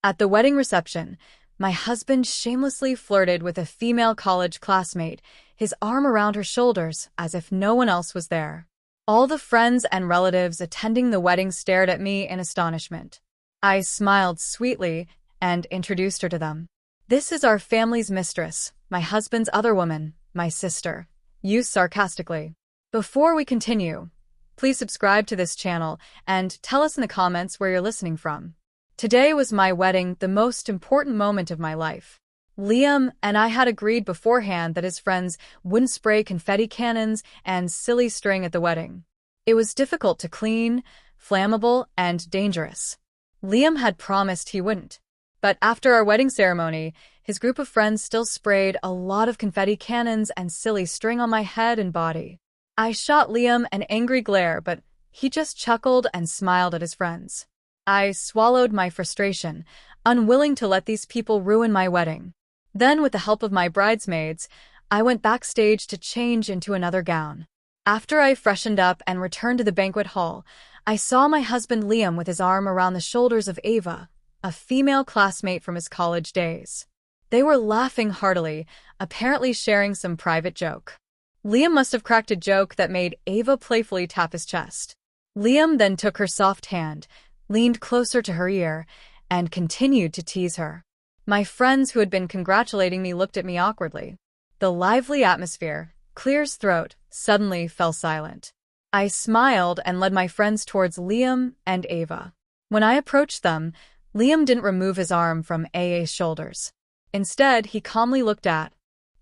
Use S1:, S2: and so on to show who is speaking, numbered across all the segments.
S1: At the wedding reception, my husband shamelessly flirted with a female college classmate, his arm around her shoulders as if no one else was there. All the friends and relatives attending the wedding stared at me in astonishment. I smiled sweetly and introduced her to them. "This is our family's mistress, my husband's other woman, my sister," used sarcastically. Before we continue, please subscribe to this channel and tell us in the comments where you're listening from. Today was my wedding, the most important moment of my life. Liam and I had agreed beforehand that his friends wouldn't spray confetti cannons and silly string at the wedding. It was difficult to clean, flammable, and dangerous. Liam had promised he wouldn't. But after our wedding ceremony, his group of friends still sprayed a lot of confetti cannons and silly string on my head and body. I shot Liam an angry glare, but he just chuckled and smiled at his friends. I swallowed my frustration, unwilling to let these people ruin my wedding. Then, with the help of my bridesmaids, I went backstage to change into another gown. After I freshened up and returned to the banquet hall, I saw my husband Liam with his arm around the shoulders of Ava, a female classmate from his college days. They were laughing heartily, apparently sharing some private joke. Liam must have cracked a joke that made Ava playfully tap his chest. Liam then took her soft hand, leaned closer to her ear, and continued to tease her. My friends who had been congratulating me looked at me awkwardly. The lively atmosphere, clear as throat, suddenly fell silent. I smiled and led my friends towards Liam and Ava. When I approached them, Liam didn't remove his arm from Ava's shoulders. Instead, he calmly looked at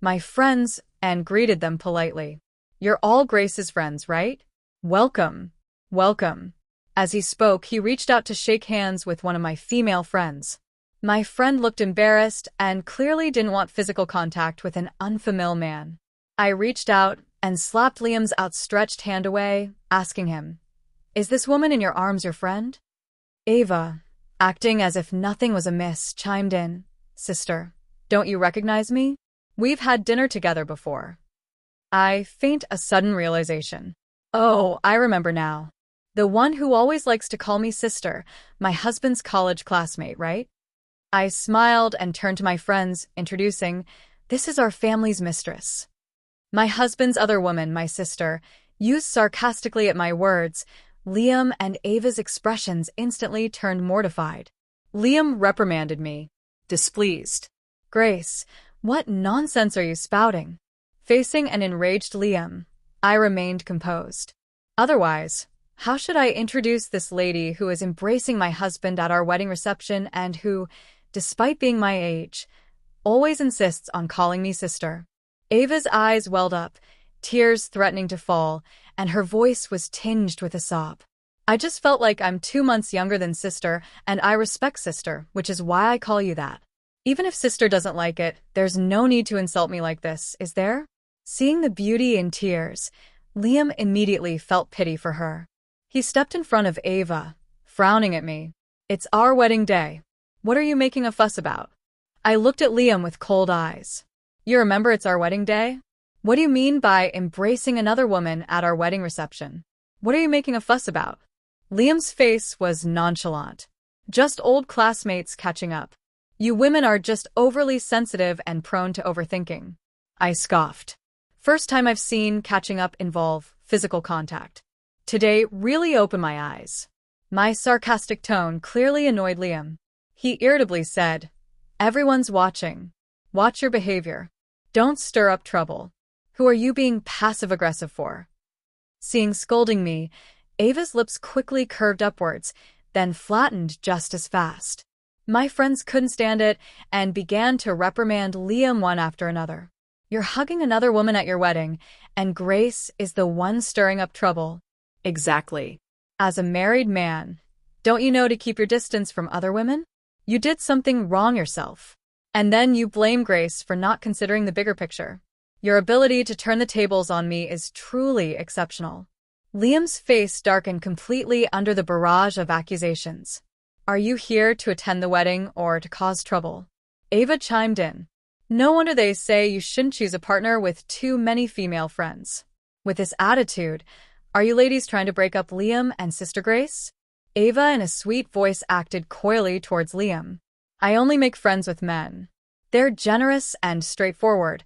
S1: my friends and greeted them politely. "You're all Grace's friends, right? Welcome. Welcome." As he spoke, he reached out to shake hands with one of my female friends. My friend looked embarrassed and clearly didn't want physical contact with an unfamiliar man. I reached out and slapped Liam's outstretched hand away, asking him, "Is this woman in your arms your friend?" Ava, acting as if nothing was amiss, chimed in, "Sister, don't you recognize me? We've had dinner together before." I feigned a sudden realization. "Oh, I remember now. The one who always likes to call me sister, my husband's college classmate, right?" I smiled and turned to my friends, introducing, "This is our family's mistress." My husband's other woman, my sister, used sarcastically at my words. Liam and Ava's expressions instantly turned mortified. Liam reprimanded me, displeased. "Grace, what nonsense are you spouting?" Facing an enraged Liam, I remained composed. "Otherwise, how should I introduce this lady who is embracing my husband at our wedding reception and who, despite being my age, always insists on calling me sister?" Ava's eyes welled up, tears threatening to fall, and her voice was tinged with a sob. "I just felt like I'm 2 months younger than sister, and I respect sister, which is why I call you that. Even if sister doesn't like it, there's no need to insult me like this, is there?" Seeing the beauty in tears, Liam immediately felt pity for her. He stepped in front of Ava, frowning at me. "It's our wedding day. What are you making a fuss about?" I looked at Liam with cold eyes. "You remember it's our wedding day? What do you mean by embracing another woman at our wedding reception? What are you making a fuss about?" Liam's face was nonchalant. "Just old classmates catching up. You women are just overly sensitive and prone to overthinking." I scoffed. First time I've seen catching up involve physical contact. Today really opened my eyes. My sarcastic tone clearly annoyed Liam. He irritably said, "Everyone's watching. Watch your behavior. Don't stir up trouble. Who are you being passive-aggressive for?" Seeing scolding me, Ava's lips quickly curved upwards, then flattened just as fast. My friends couldn't stand it and began to reprimand Liam one after another. "You're hugging another woman at your wedding, and Grace is the one stirring up trouble." "Exactly. As a married man, don't you know to keep your distance from other women? You did something wrong yourself. And then you blame Grace for not considering the bigger picture. Your ability to turn the tables on me is truly exceptional." Liam's face darkened completely under the barrage of accusations. "Are you here to attend the wedding or to cause trouble?" Ava chimed in. "No wonder they say you shouldn't choose a partner with too many female friends. With this attitude, are you ladies trying to break up Liam and Sister Grace?" Ava, in a sweet voice, acted coyly towards Liam. I only make friends with men. They're generous and straightforward,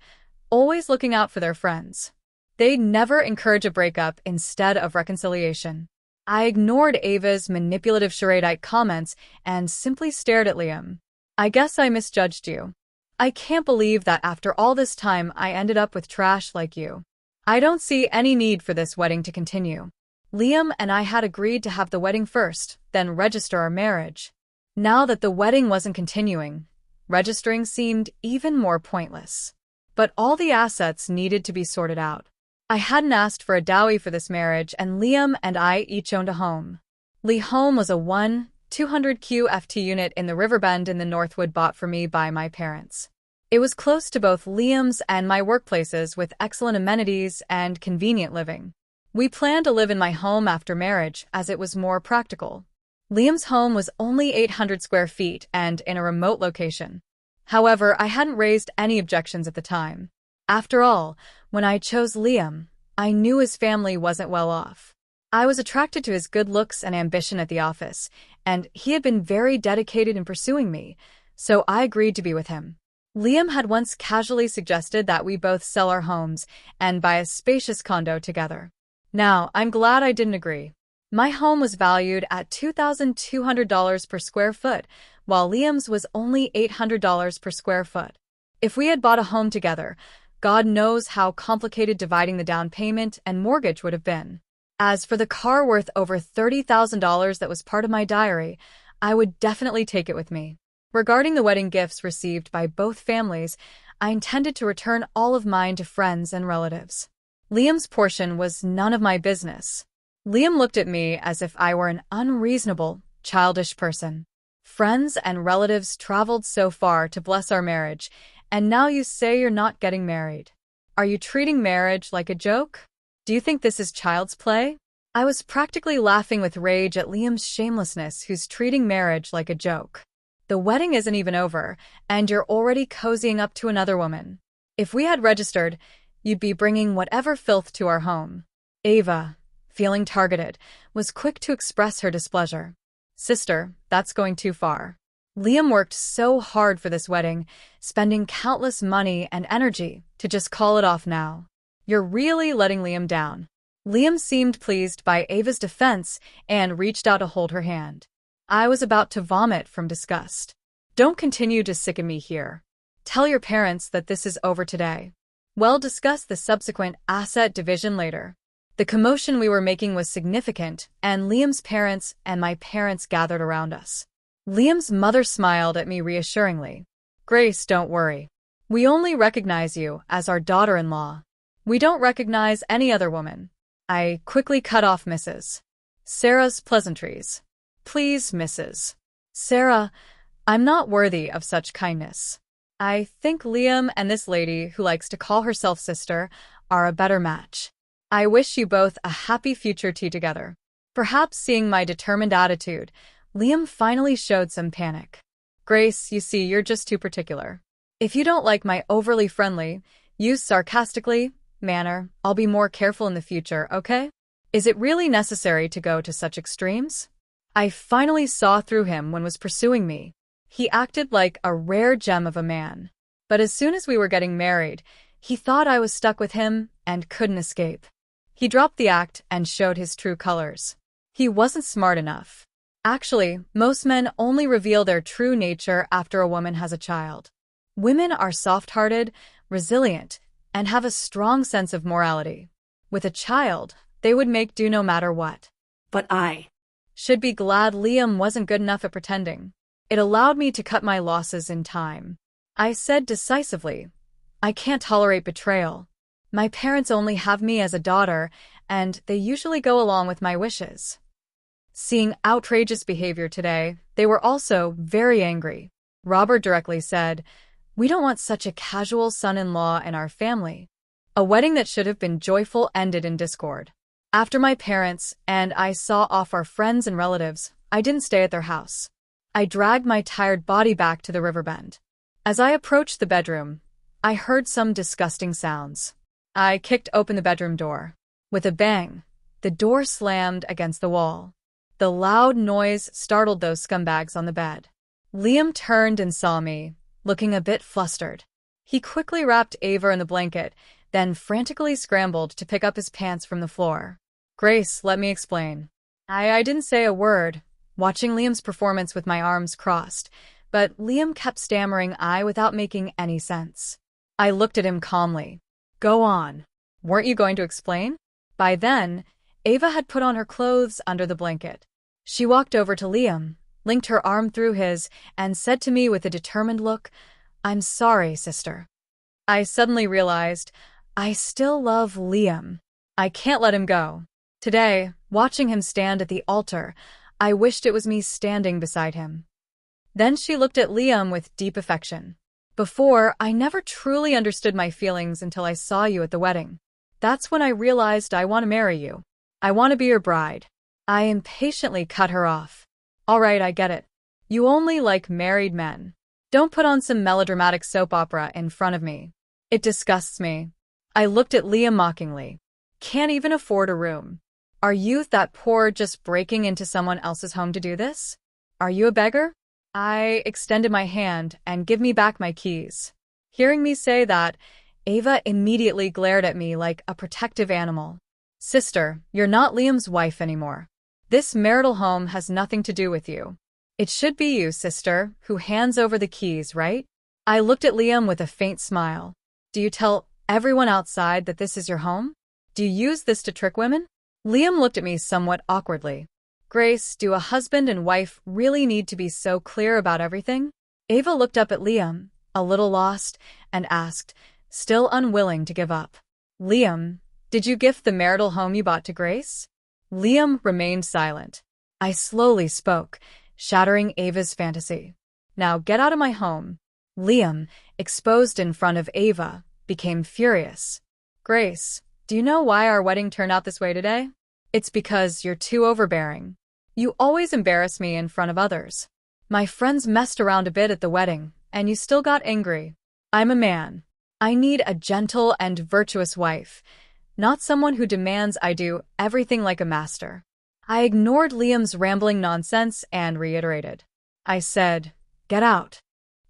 S1: always looking out for their friends. They never encourage a breakup instead of reconciliation. I ignored Ava's manipulative charade comments and simply stared at Liam. I guess I misjudged you. I can't believe that after all this time I ended up with trash like you. I don't see any need for this wedding to continue. Liam and I had agreed to have the wedding first, then register our marriage. Now that the wedding wasn't continuing, registering seemed even more pointless. But all the assets needed to be sorted out. I hadn't asked for a dowry for this marriage, and Liam and I each owned a home. Lee home was a 200 QFT unit in the Riverbend in the Northwood bought for me by my parents. It was close to both Liam's and my workplaces with excellent amenities and convenient living. We planned to live in my home after marriage as it was more practical. Liam's home was only 800 square feet and in a remote location. However, I hadn't raised any objections at the time. After all, when I chose Liam, I knew his family wasn't well off. I was attracted to his good looks and ambition at the office, and he had been very dedicated in pursuing me, so I agreed to be with him. Liam had once casually suggested that we both sell our homes and buy a spacious condo together. Now, I'm glad I didn't agree. My home was valued at $2,200 per square foot, while Liam's was only $800 per square foot. If we had bought a home together, God knows how complicated dividing the down payment and mortgage would have been. As for the car worth over $30,000 that was part of my diary, I would definitely take it with me. Regarding the wedding gifts received by both families, I intended to return all of mine to friends and relatives. Liam's portion was none of my business. Liam looked at me as if I were an unreasonable, childish person. Friends and relatives traveled so far to bless our marriage, and now you say you're not getting married. Are you treating marriage like a joke? Do you think this is child's play? I was practically laughing with rage at Liam's shamelessness, who's treating marriage like a joke. The wedding isn't even over, and you're already cozying up to another woman. If we had registered, you'd be bringing whatever filth to our home. Ava, feeling targeted, was quick to express her displeasure. Sister, that's going too far. Liam worked so hard for this wedding, spending countless money and energy to just call it off now. You're really letting Liam down. Liam seemed pleased by Ava's defense and reached out to hold her hand. I was about to vomit from disgust. Don't continue to sicken me here. Tell your parents that this is over today. We'll discuss the subsequent asset division later. The commotion we were making was significant, and Liam's parents and my parents gathered around us. Liam's mother smiled at me reassuringly. Grace, don't worry. We only recognize you as our daughter-in-law. We don't recognize any other woman. I quickly cut off Mrs. Sarah's pleasantries. Please, Mrs. Sarah, I'm not worthy of such kindness. I think Liam and this lady who likes to call herself sister are a better match. I wish you both a happy future tea together. Perhaps seeing my determined attitude, Liam finally showed some panic. Grace, you see, you're just too particular. If you don't like my overly friendly, used sarcastically, manner, I'll be more careful in the future, okay? Is it really necessary to go to such extremes? I finally saw through him when was pursuing me. He acted like a rare gem of a man. But as soon as we were getting married, he thought I was stuck with him and couldn't escape. He dropped the act and showed his true colors. He wasn't smart enough. Actually, most men only reveal their true nature after a woman has a child. Women are soft-hearted, resilient, and have a strong sense of morality. With a child, they would make do no matter what. But I should be glad Liam wasn't good enough at pretending. It allowed me to cut my losses in time. I said decisively, I can't tolerate betrayal. My parents only have me as a daughter, and they usually go along with my wishes. Seeing outrageous behavior today, they were also very angry. Robert directly said, we don't want such a casual son-in-law in our family. A wedding that should have been joyful ended in discord. After my parents and I saw off our friends and relatives, I didn't stay at their house. I dragged my tired body back to the Riverbend. As I approached the bedroom, I heard some disgusting sounds. I kicked open the bedroom door. With a bang, the door slammed against the wall. The loud noise startled those scumbags on the bed. Liam turned and saw me, looking a bit flustered. He quickly wrapped Ava in the blanket, then frantically scrambled to pick up his pants from the floor. Grace, let me explain. I didn't say a word, watching Liam's performance with my arms crossed, but Liam kept stammering I without making any sense. I looked at him calmly. Go on. Weren't you going to explain? By then, Ava had put on her clothes under the blanket. She walked over to Liam, linked her arm through his, and said to me with a determined look, I'm sorry, sister. I suddenly realized I still love Liam. I can't let him go. Today, watching him stand at the altar, I wished it was me standing beside him. Then she looked at Liam with deep affection. Before, I never truly understood my feelings until I saw you at the wedding. That's when I realized I want to marry you. I want to be your bride. I impatiently cut her off. All right, I get it. You only like married men. Don't put on some melodramatic soap opera in front of me. It disgusts me. I looked at Liam mockingly. Can't even afford a room. Are you that poor just breaking into someone else's home to do this? Are you a beggar? I extended my hand and give me back my keys. Hearing me say that, Ava immediately glared at me like a protective animal. Sister, you're not Liam's wife anymore. This marital home has nothing to do with you. It should be you, sister, who hands over the keys, right? I looked at Liam with a faint smile. Do you tell everyone outside that this is your home? Do you use this to trick women? Liam looked at me somewhat awkwardly. Grace, do a husband and wife really need to be so clear about everything? Ava looked up at Liam, a little lost, and asked, still unwilling to give up. Liam, did you gift the marital home you bought to Grace? Liam remained silent. I slowly spoke, shattering Ava's fantasy. Now get out of my home. Liam, exposed in front of Ava, became furious. Grace, do you know why our wedding turned out this way today? It's because you're too overbearing. You always embarrass me in front of others. My friends messed around a bit at the wedding, and you still got angry. I'm a man. I need a gentle and virtuous wife, not someone who demands I do everything like a master. I ignored Liam's rambling nonsense and reiterated. I said, get out.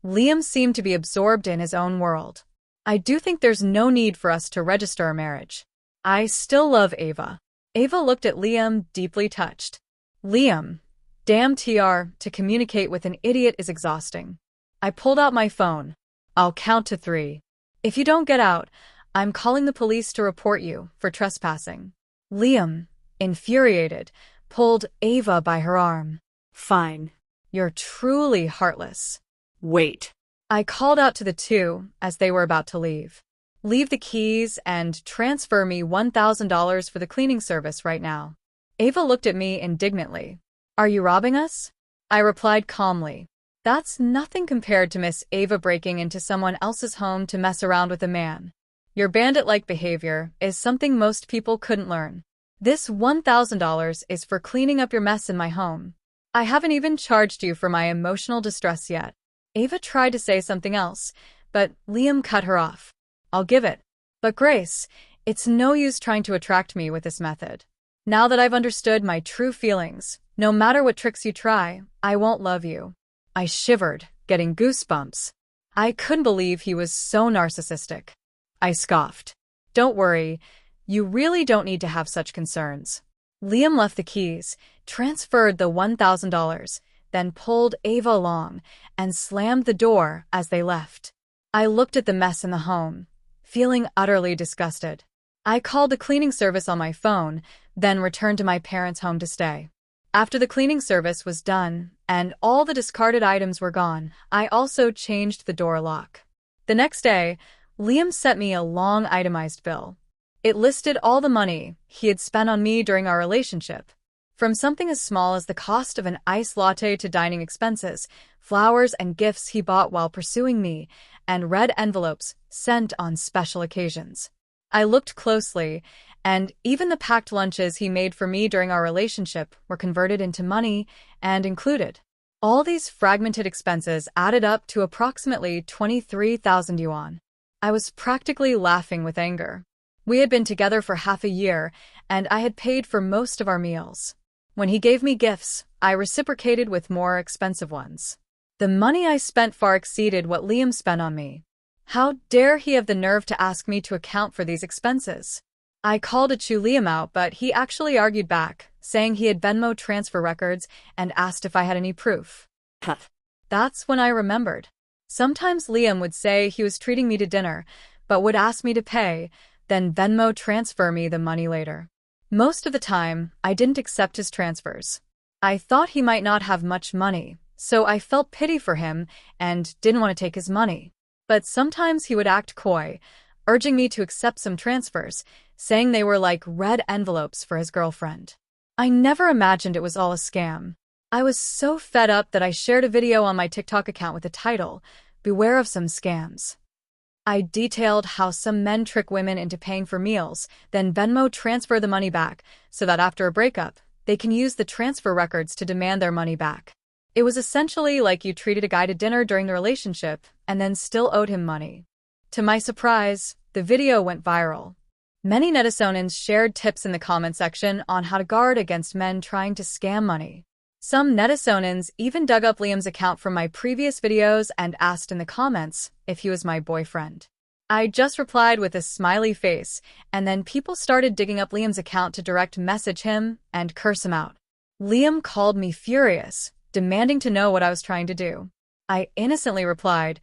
S1: Liam seemed to be absorbed in his own world. I do think there's no need for us to register a marriage. I still love Ava. Ava looked at Liam, deeply touched. Liam, damn TR, to communicate with an idiot is exhausting. I pulled out my phone. I'll count to 3. If you don't get out, I'm calling the police to report you for trespassing. Liam, infuriated, pulled Ava by her arm. Fine. You're truly heartless. Wait. I called out to the two as they were about to leave. Leave the keys and transfer me $1,000 for the cleaning service right now. Ava looked at me indignantly. Are you robbing us? I replied calmly. That's nothing compared to Miss Ava breaking into someone else's home to mess around with a man. Your bandit-like behavior is something most people couldn't learn. This $1,000 is for cleaning up your mess in my home. I haven't even charged you for my emotional distress yet. Ava tried to say something else, but Liam cut her off. I'll give it. But Grace, it's no use trying to attract me with this method. Now that I've understood my true feelings, no matter what tricks you try, I won't love you. I shivered, getting goosebumps. I couldn't believe he was so narcissistic. I scoffed. Don't worry, you really don't need to have such concerns. Liam left the keys, transferred the $1,000, then pulled Ava along and slammed the door as they left. I looked at the mess in the home, feeling utterly disgusted. I called the cleaning service on my phone, then returned to my parents' home to stay. After the cleaning service was done and all the discarded items were gone, I also changed the door lock. The next day, Liam sent me a long itemized bill. It listed all the money he had spent on me during our relationship. From something as small as the cost of an iced latte to dining expenses, flowers and gifts he bought while pursuing me, and red envelopes sent on special occasions. I looked closely, and even the packed lunches he made for me during our relationship were converted into money and included. All these fragmented expenses added up to approximately 23,000 yuan. I was practically laughing with anger. We had been together for half a year, and I had paid for most of our meals. When he gave me gifts, I reciprocated with more expensive ones. The money I spent far exceeded what Liam spent on me. How dare he have the nerve to ask me to account for these expenses? I called to chew Liam out, but he actually argued back, saying he had Venmo transfer records and asked if I had any proof. That's when I remembered. Sometimes Liam would say he was treating me to dinner, but would ask me to pay, then Venmo transfer me the money later. Most of the time, I didn't accept his transfers. I thought he might not have much money, so I felt pity for him and didn't want to take his money. But sometimes he would act coy, urging me to accept some transfers, saying they were like red envelopes for his girlfriend. I never imagined it was all a scam. I was so fed up that I shared a video on my TikTok account with the title, "Beware of Some Scams." I detailed how some men trick women into paying for meals, then Venmo transfer the money back, so that after a breakup, they can use the transfer records to demand their money back. It was essentially like you treated a guy to dinner during the relationship and then still owed him money. To my surprise, the video went viral. Many netizens shared tips in the comment section on how to guard against men trying to scam money. Some netizens even dug up Liam's account from my previous videos and asked in the comments if he was my boyfriend. I just replied with a smiley face, and then people started digging up Liam's account to direct message him and curse him out. Liam called me furious, demanding to know what I was trying to do. I innocently replied,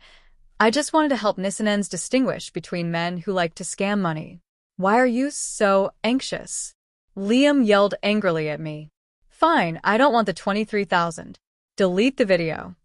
S1: "I just wanted to help netizens distinguish between men who like to scam money. Why are you so anxious?" Liam yelled angrily at me. "Fine, I don't want the 23,000. Delete the video."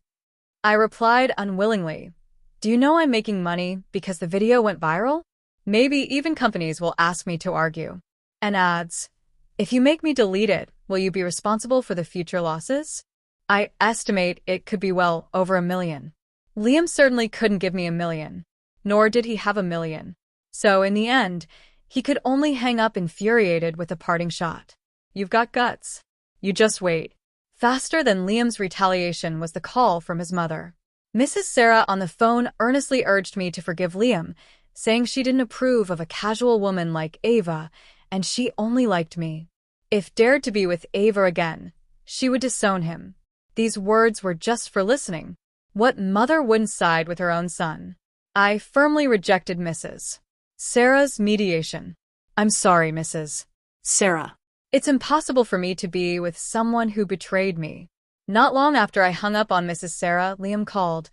S1: I replied unwillingly, "Do you know I'm making money because the video went viral? Maybe even companies will ask me to argue." And adds, "If you make me delete it, will you be responsible for the future losses?" I estimate it could be well over $1 million. Liam certainly couldn't give me $1 million, nor did he have $1 million. So in the end, he could only hang up infuriated with a parting shot. "You've got guts. You just wait." Faster than Liam's retaliation was the call from his mother. Mrs. Sarah on the phone earnestly urged me to forgive Liam, saying she didn't approve of a casual woman like Ava, and she only liked me. If dared to be with Ava again, she would disown him. These words were just for listening. What mother wouldn't side with her own son? I firmly rejected Mrs. Sarah's mediation. "I'm sorry, Mrs. Sarah. It's impossible for me to be with someone who betrayed me." Not long after I hung up on Mrs. Sarah, Liam called,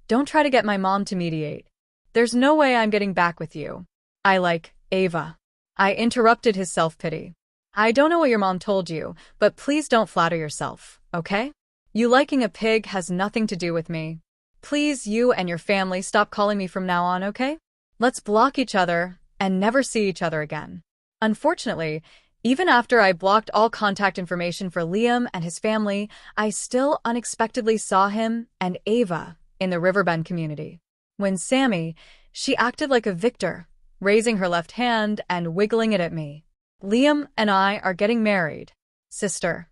S1: "Don't try to get my mom to mediate. There's no way I'm getting back with you. I like Ava." I interrupted his self-pity. "I don't know what your mom told you, but please don't flatter yourself, okay? You liking a pig has nothing to do with me. Please, you and your family stop calling me from now on, okay? Let's block each other and never see each other again." Unfortunately, even after I blocked all contact information for Liam and his family, I still unexpectedly saw him and Ava in the Riverbend community. When Sammy, she acted like a victor, raising her left hand and wiggling it at me. "Liam and I are getting married. Sister,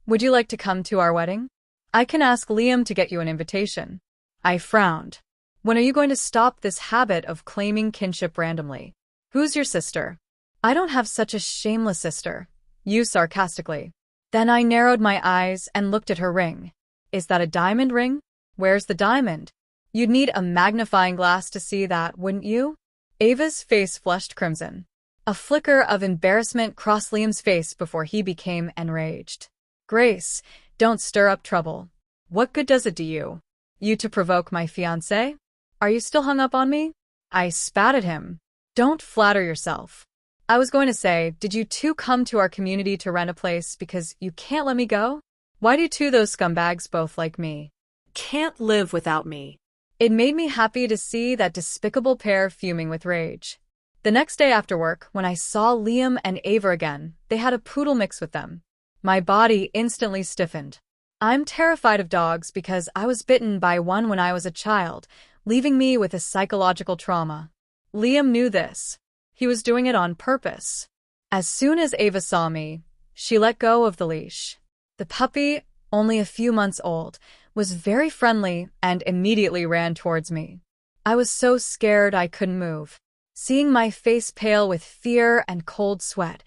S1: would you like to come to our wedding? I can ask Liam to get you an invitation." I frowned. "When are you going to stop this habit of claiming kinship randomly? Who's your sister?" "I don't have such a shameless sister," you sarcastically. Then I narrowed my eyes and looked at her ring. "Is that a diamond ring? Where's the diamond? You'd need a magnifying glass to see that, wouldn't you?" Ava's face flushed crimson. A flicker of embarrassment crossed Liam's face before he became enraged. "Grace, don't stir up trouble. What good does it do you? You to provoke my fiancé? Are you still hung up on me?" I spat at him. "Don't flatter yourself. I was going to say, did you two come to our community to rent a place because you can't let me go? Why do two those scumbags both like me? Can't live without me." It made me happy to see that despicable pair fuming with rage. The next day after work, when I saw Liam and Ava again, they had a poodle mix with them. My body instantly stiffened. I'm terrified of dogs because I was bitten by one when I was a child, leaving me with a psychological trauma. Liam knew this. He was doing it on purpose. As soon as Ava saw me, she let go of the leash. The puppy, only a few months old, was very friendly and immediately ran towards me. I was so scared I couldn't move. Seeing my face pale with fear and cold sweat,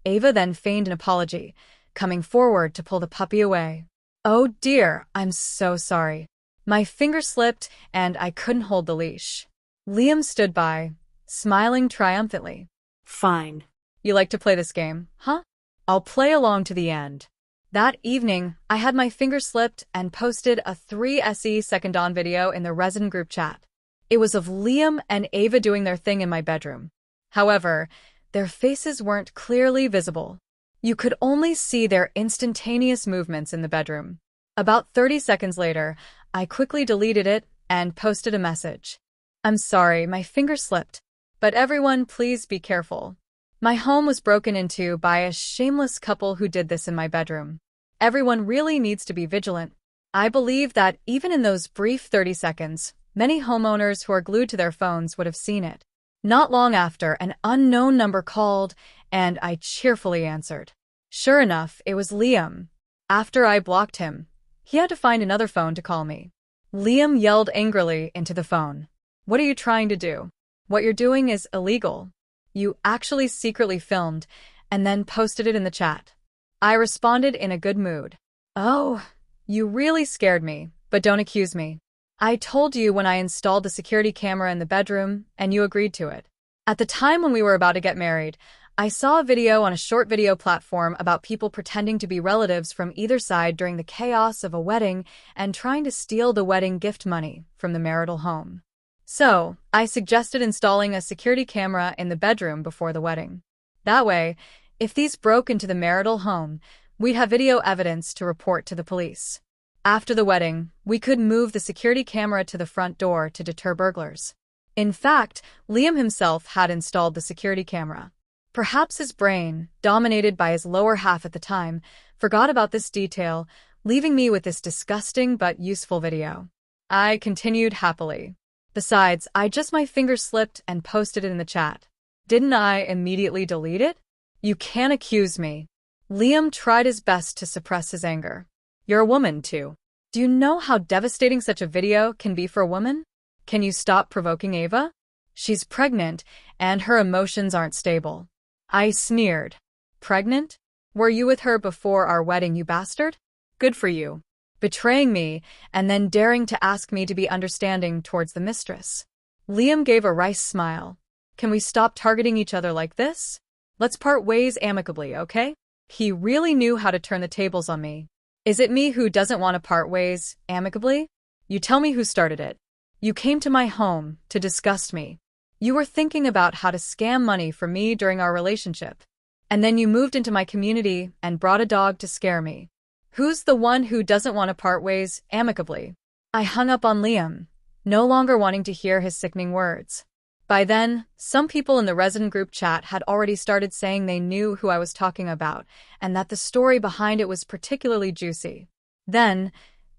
S1: Ava then feigned an apology, coming forward to pull the puppy away. "Oh dear, I'm so sorry. My finger slipped, and I couldn't hold the leash. Liam stood by, smiling triumphantly.
S2: Fine.
S1: You like to play this game, huh? I'll play along to the end. That evening, I had my finger slipped and posted a 3 second on video in the resident group chat. It was of Liam and Ava doing their thing in my bedroom. However, their faces weren't clearly visible. You could only see their instantaneous movements in the bedroom. About 30 seconds later, I quickly deleted it and posted a message. I'm sorry, my finger slipped. But everyone, please be careful. My home was broken into by a shameless couple who did this in my bedroom. Everyone really needs to be vigilant. I believe that even in those brief 30 seconds, many homeowners who are glued to their phones would have seen it. Not long after, an unknown number called, and I cheerfully answered. Sure enough, it was Liam. After I blocked him, he had to find another phone to call me. Liam yelled angrily into the phone. What are you trying to do? What you're doing is illegal. You actually secretly filmed and then posted it in the chat. I responded in a good mood. Oh, you really scared me, but don't accuse me. I told you when I installed the security camera in the bedroom, and you agreed to it. At the time when we were about to get married, I saw a video on a short video platform about people pretending to be relatives from either side during the chaos of a wedding and trying to steal the wedding gift money from the marital home. So, I suggested installing a security camera in the bedroom before the wedding. That way, if these broke into the marital home, we'd have video evidence to report to the police. After the wedding, we could move the security camera to the front door to deter burglars. In fact, Liam himself had installed the security camera. Perhaps his brain, dominated by his lower half at the time, forgot about this detail, leaving me with this disgusting but useful video. I continued happily. Besides, my finger slipped and posted it in the chat. Didn't I immediately delete it? You can't accuse me. Liam tried his best to suppress his anger. You're a woman, too. Do you know how devastating such a video can be for a woman? Can you stop provoking Ava? She's pregnant, and her emotions aren't stable. I sneered. Pregnant? Were you with her before our wedding, you bastard? Good for you. Betraying me, and then daring to ask me to be understanding towards the mistress. Liam gave a wry smile. Can we stop targeting each other like this? Let's part ways amicably, okay? He really knew how to turn the tables on me. Is it me who doesn't want to part ways amicably? You tell me who started it. You came to my home to disgust me. You were thinking about how to scam money from me during our relationship. And then you moved into my community and brought a dog to scare me. Who's the one who doesn't want to part ways amicably? I hung up on Liam, no longer wanting to hear his sickening words. By then, some people in the resident group chat had already started saying they knew who I was talking about and that the story behind it was particularly juicy. Then,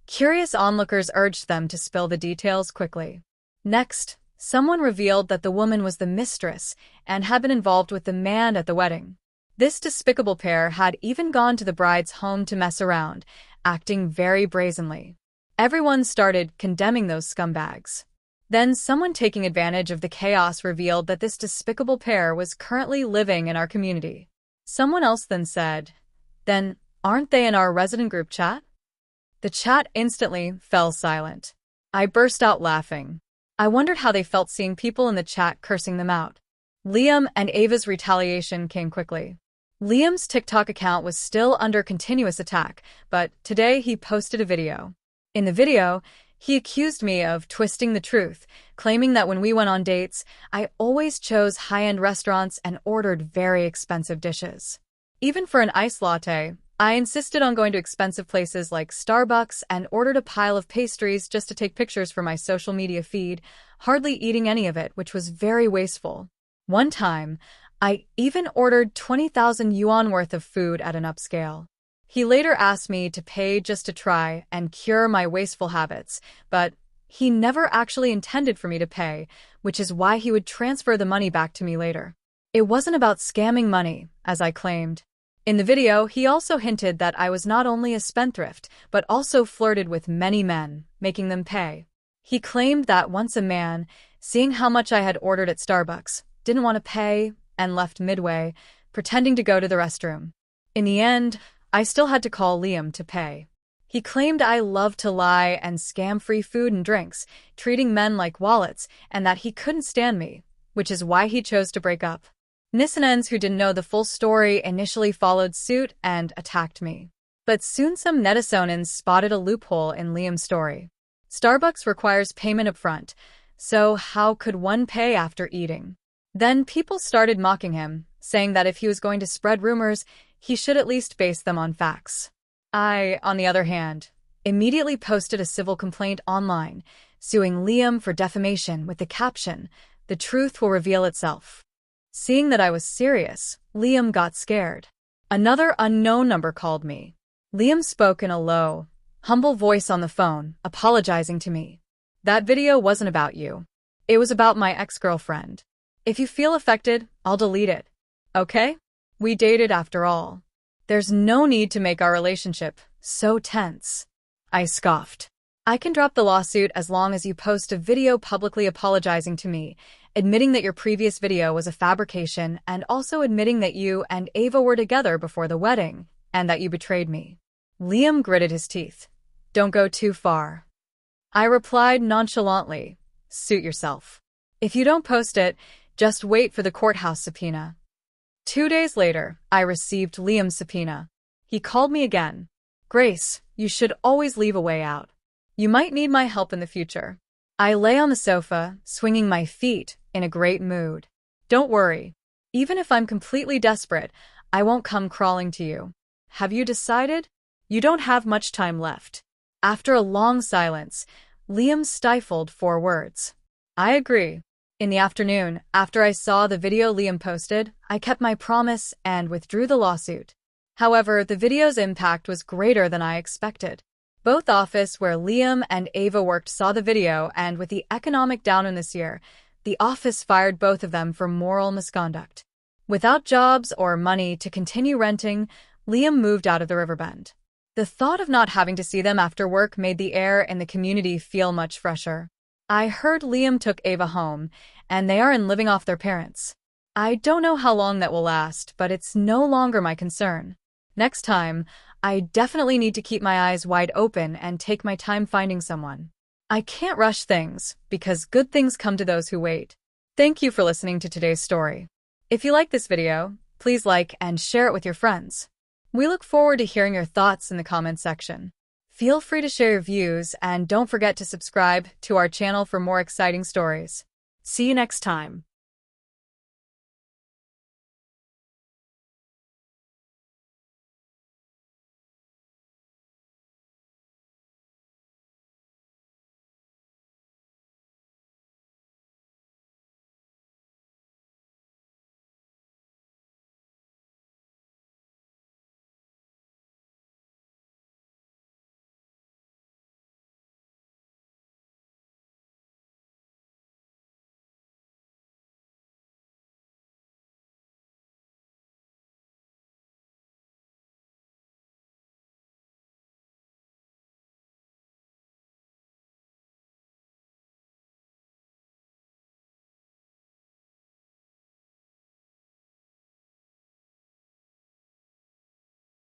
S1: curious onlookers urged them to spill the details quickly. Next, someone revealed that the woman was the mistress and had been involved with the man at the wedding. This despicable pair had even gone to the bride's home to mess around, acting very brazenly. Everyone started condemning those scumbags. Then someone taking advantage of the chaos revealed that this despicable pair was currently living in our community. Someone else then said, "Then, aren't they in our resident group chat?" The chat instantly fell silent. I burst out laughing. I wondered how they felt seeing people in the chat cursing them out. Liam and Ava's retaliation came quickly. Liam's TikTok account was still under continuous attack, but today he posted a video. In the video, he accused me of twisting the truth, claiming that when we went on dates, I always chose high-end restaurants and ordered very expensive dishes. Even for an iced latte, I insisted on going to expensive places like Starbucks and ordered a pile of pastries just to take pictures for my social media feed, hardly eating any of it, which was very wasteful. One time, I even ordered 20,000 yuan worth of food at an upscale. He later asked me to pay just to try and cure my wasteful habits, but he never actually intended for me to pay, which is why he would transfer the money back to me later. It wasn't about scamming money, as I claimed. In the video, he also hinted that I was not only a spendthrift, but also flirted with many men, making them pay. He claimed that once a man, seeing how much I had ordered at Starbucks, didn't want to pay and left midway, pretending to go to the restroom. In the end, I still had to call Liam to pay. He claimed I loved to lie and scam free food and drinks, treating men like wallets, and that he couldn't stand me, which is why he chose to break up. Nissanens who didn't know the full story initially followed suit and attacked me. But soon some netizens spotted a loophole in Liam's story. Starbucks requires payment upfront, so how could one pay after eating? Then people started mocking him, saying that if he was going to spread rumors, he should at least base them on facts. I, on the other hand, immediately posted a civil complaint online, suing Liam for defamation with the caption, "The truth will reveal itself." Seeing that I was serious, Liam got scared. Another unknown number called me. Liam spoke in a low, humble voice on the phone, apologizing to me. "That video wasn't about you. It was about my ex-girlfriend. If you feel affected, I'll delete it. Okay? We dated after all. There's no need to make our relationship so tense." I scoffed. "I can drop the lawsuit as long as you post a video publicly apologizing to me, admitting that your previous video was a fabrication and also admitting that you and Ava were together before the wedding and that you betrayed me." Liam gritted his teeth. "Don't go too far." I replied nonchalantly, "Suit yourself. If you don't post it, just wait for the courthouse subpoena." 2 days later, I received Liam's subpoena. He called me again. "Grace, you should always leave a way out. You might need my help in the future." I lay on the sofa, swinging my feet, in a great mood. "Don't worry. Even if I'm completely desperate, I won't come crawling to you. Have you decided? You don't have much time left." After a long silence, Liam stifled 4 words. "I agree." In the afternoon, after I saw the video Liam posted, I kept my promise and withdrew the lawsuit. However, the video's impact was greater than I expected. Both office where Liam and Ava worked saw the video, and with the economic downturn this year, the office fired both of them for moral misconduct. Without jobs or money to continue renting, Liam moved out of the Riverbend. The thought of not having to see them after work made the air in the community feel much fresher. I heard Liam took Ava home, and they are in living off their parents. I don't know how long that will last, but it's no longer my concern. Next time, I definitely need to keep my eyes wide open and take my time finding someone. I can't rush things, because good things come to those who wait. Thank you for listening to today's story. If you like this video, please like and share it with your friends. We look forward to hearing your thoughts in the comments section. Feel free to share your views, and don't forget to subscribe to our channel for more exciting stories. See you next time.